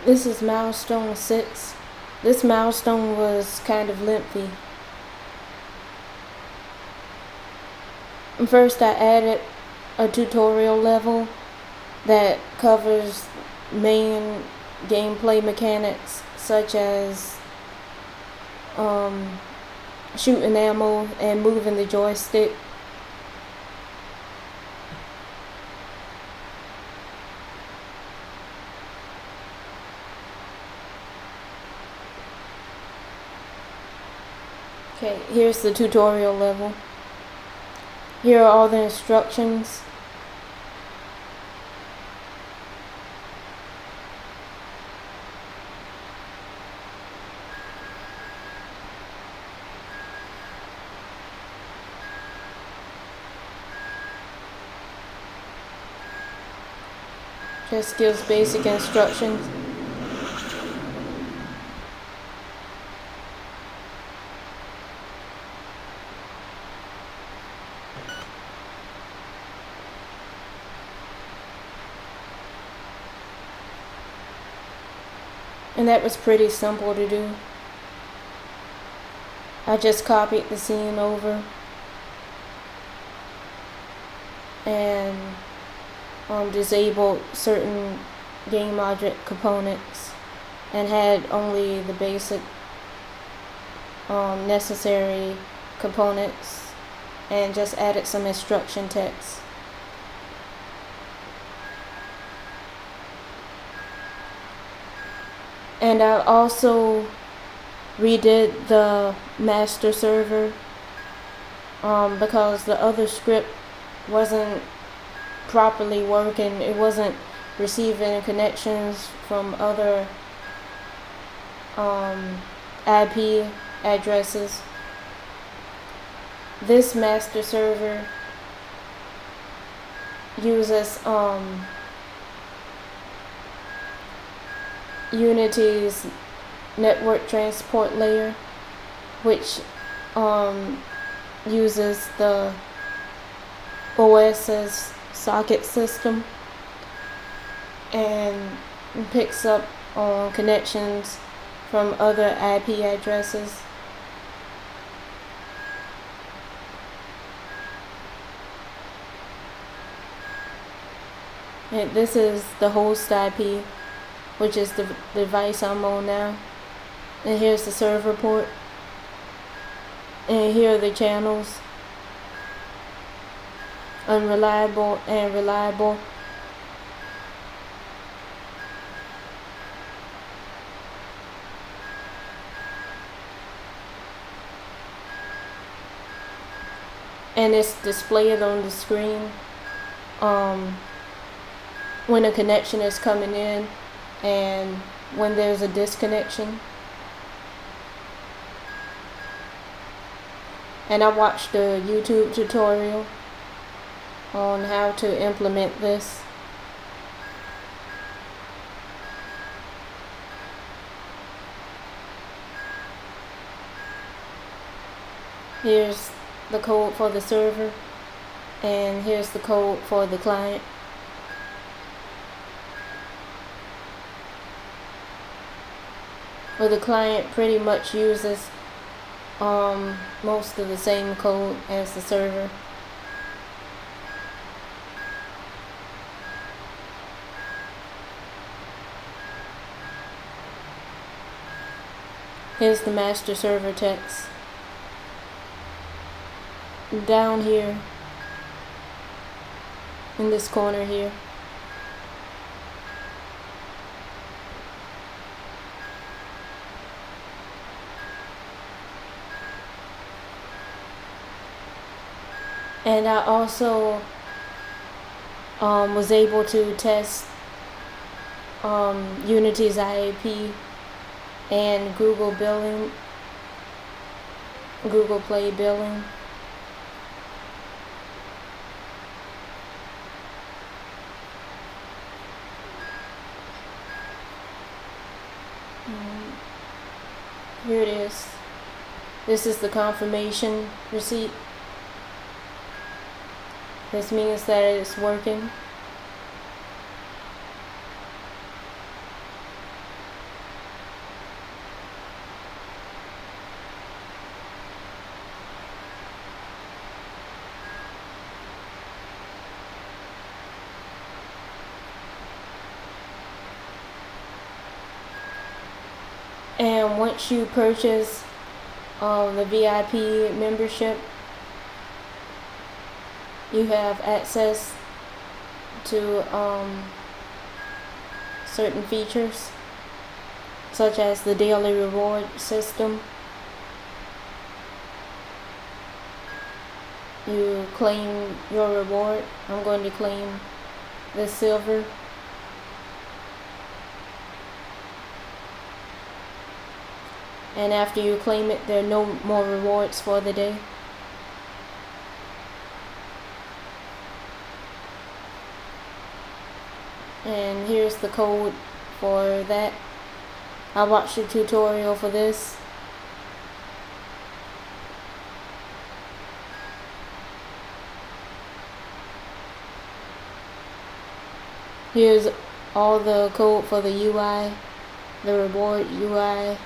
This is Milestone 6. This milestone was kind of lengthy. First, I added a tutorial level that covers main gameplay mechanics such as shooting ammo and moving the joystick. Okay, here's the tutorial level. Here are all the instructions. Just gives basic instructions. And that was pretty simple to do. I just copied the scene over and disabled certain game object components and had only the basic necessary components and just added some instruction text. And I also redid the master server because the other script wasn't properly working. It wasn't receiving connections from other IP addresses. This master server uses Unity's network transport layer, which uses the OS's socket system and picks up on connections from other IP addresses. And this is the host IP, which is the device I'm on now. And here's the server port. And here are the channels. Unreliable and reliable. And it's displayed on the screen when a connection is coming in and when there's a disconnection. And I watched a YouTube tutorial on how to implement this. Here's the code for the server, and here's the code for the client. Well, the client pretty much uses most of the same code as the server. Here's the master server text. Down here in this corner here. And I also was able to test Unity's IAP and Google Play billing. Here it is. This is the confirmation receipt. This means that it is working. And once you purchase the VIP membership, you have access to certain features, such as the daily reward system. You claim your reward. I'm going to claim the silver. And after you claim it, there are no more rewards for the day. And here's the code for that. I watched a tutorial for this. Here's all the code for the UI, the reward UI,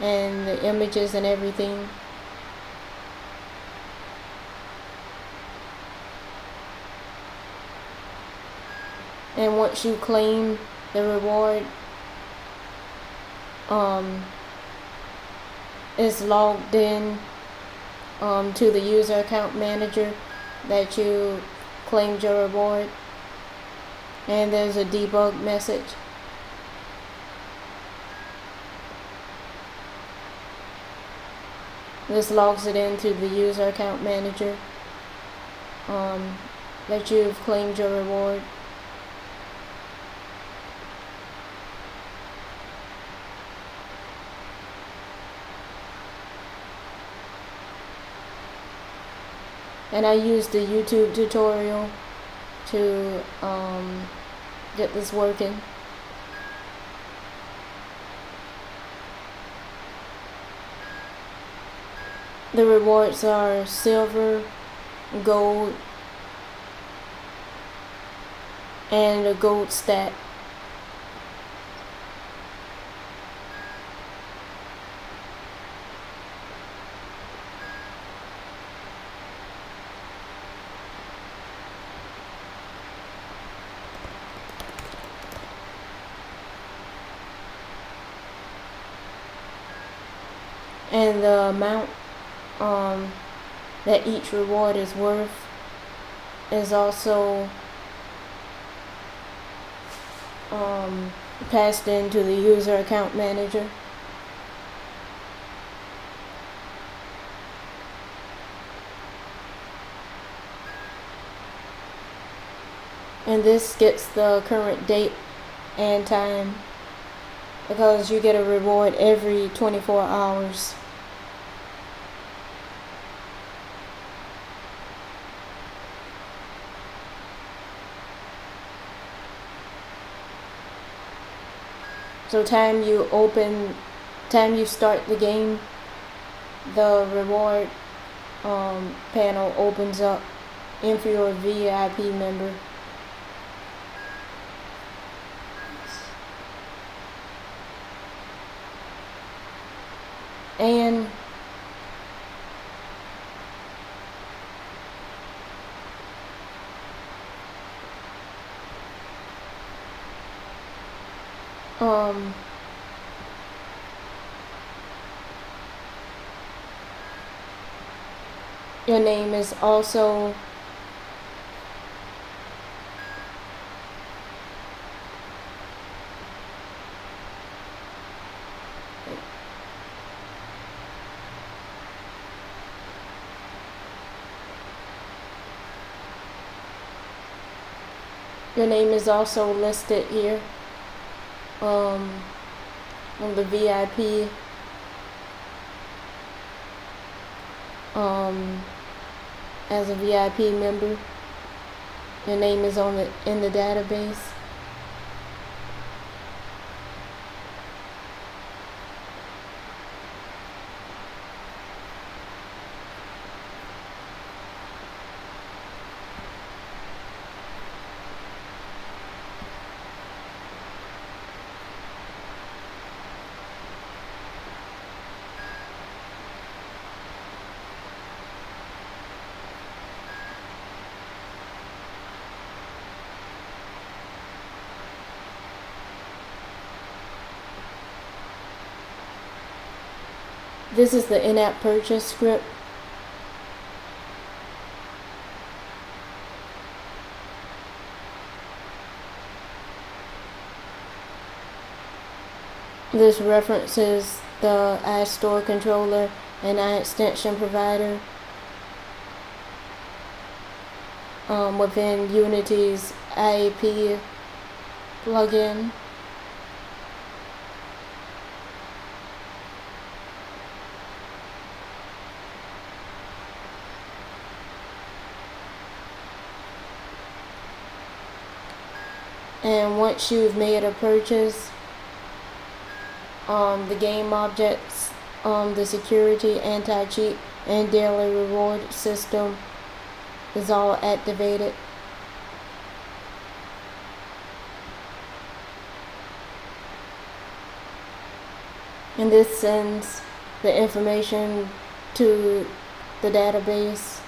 and the images and everything. And once you claim the reward, it's logged in to the user account manager that you claimed your reward, and there's a debug message. This logs it into the user account manager that you've claimed your reward. And I used the YouTube tutorial to get this working. The rewards are silver, gold, and a gold stat. And the amount that each reward is worth is also passed into the user account manager. And this gets the current date and time, because you get a reward every 24 hours. So time you start the game, the reward panel opens up if you're a VIP member. And your name is also listed here on the VIP as a VIP member. Your name is in the database. This is the in-app purchase script. This references the iStore controller and iExtension provider within Unity's IAP plugin. And once you've made a purchase, the game objects, the security, anti-cheat, and daily reward system is all activated. And this sends the information to the database.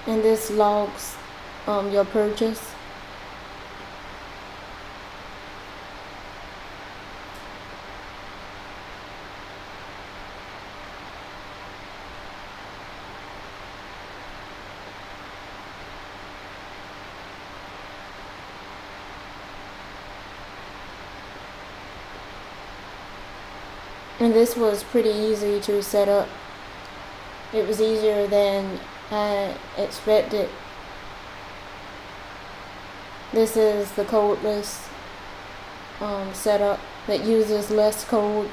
And this logs your purchase. And this was pretty easy to set up. It was easier than I expected. This is the codeless setup that uses less code.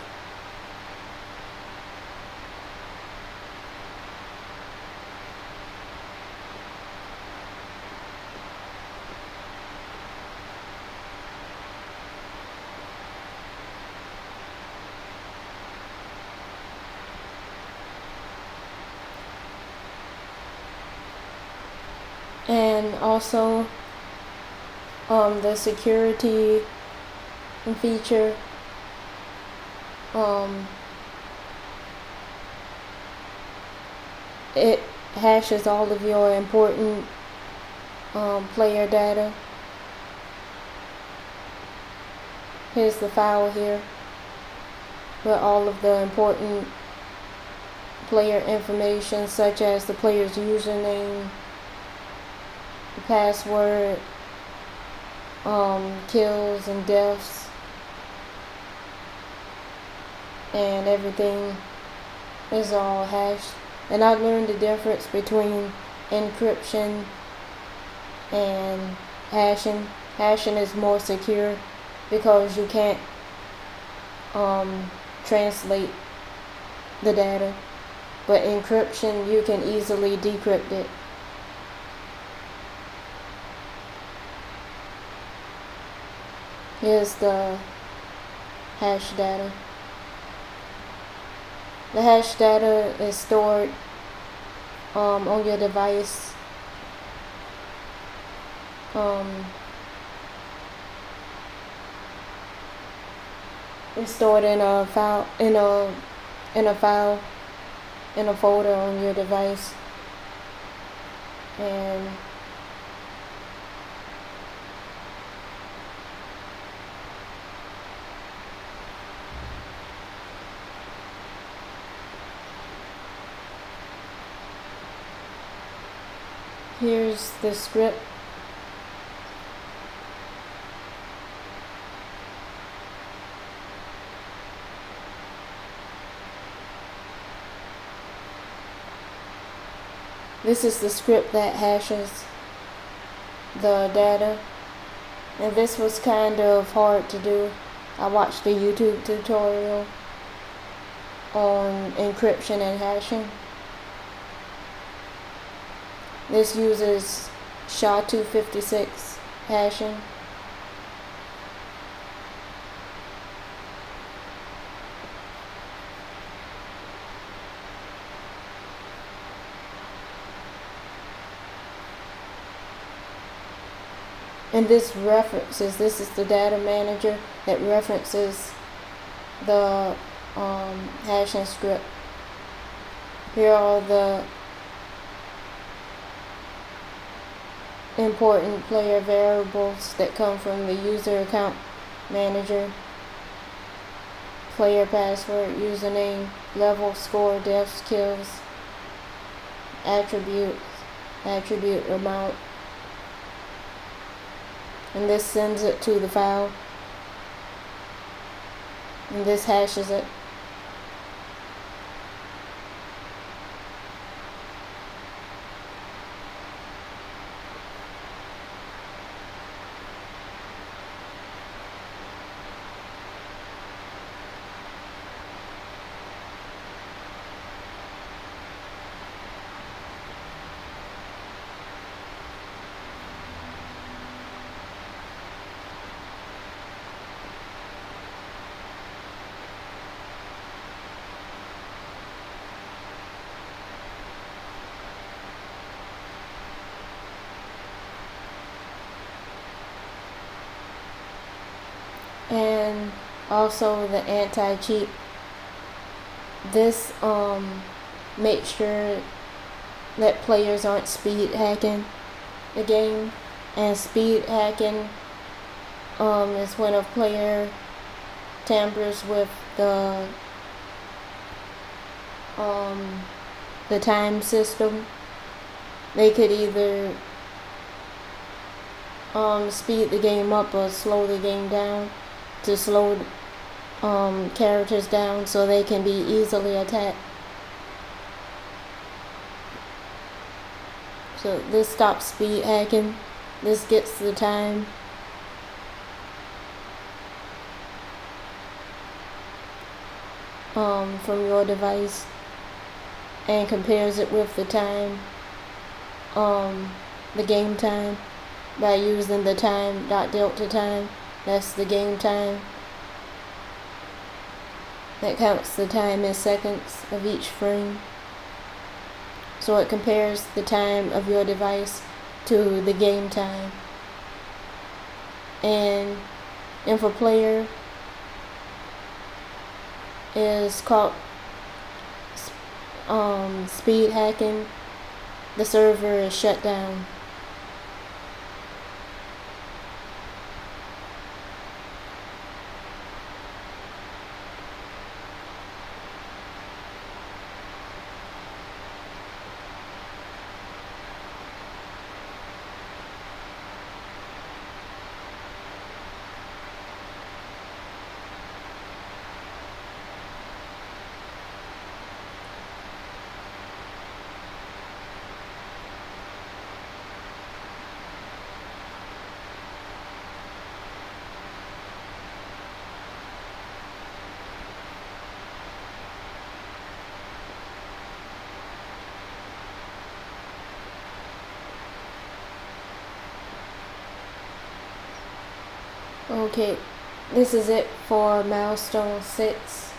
And also the security feature, it hashes all of your important player data. Here's the file here with all of the important player information, such as the player's username, the password, kills and deaths, and everything is all hashed. And I learned the difference between encryption and hashing. Hashing is more secure because you can't translate the data, but encryption, you can easily decrypt it. Here's the hash data. The hash data is stored on your device. It's stored in a file, in a folder on your device, and here's the script. This is the script that hashes the data, and this was kind of hard to do. I watched a YouTube tutorial on encryption and hashing. This uses SHA-256 hashing. And this is the data manager that references the hashing script. Here are important player variables that come from the user account manager: player password, username, level, score, deaths, kills, attribute amount, and this sends it to the file, and this hashes it. And also the anti-cheat. This makes sure that players aren't speed hacking the game. And speed hacking is when a player tampers with the time system. They could either speed the game up or slow the game down, to slow characters down so they can be easily attacked. So this stops speed hacking. This gets the time. From your device and compares it with the time, the game time, by using the time.delta time. That's the game time. That counts the time in seconds of each frame. So it compares the time of your device to the game time. And if a player is caught speed hacking, the server is shut down. Okay, this is it for Milestone 6.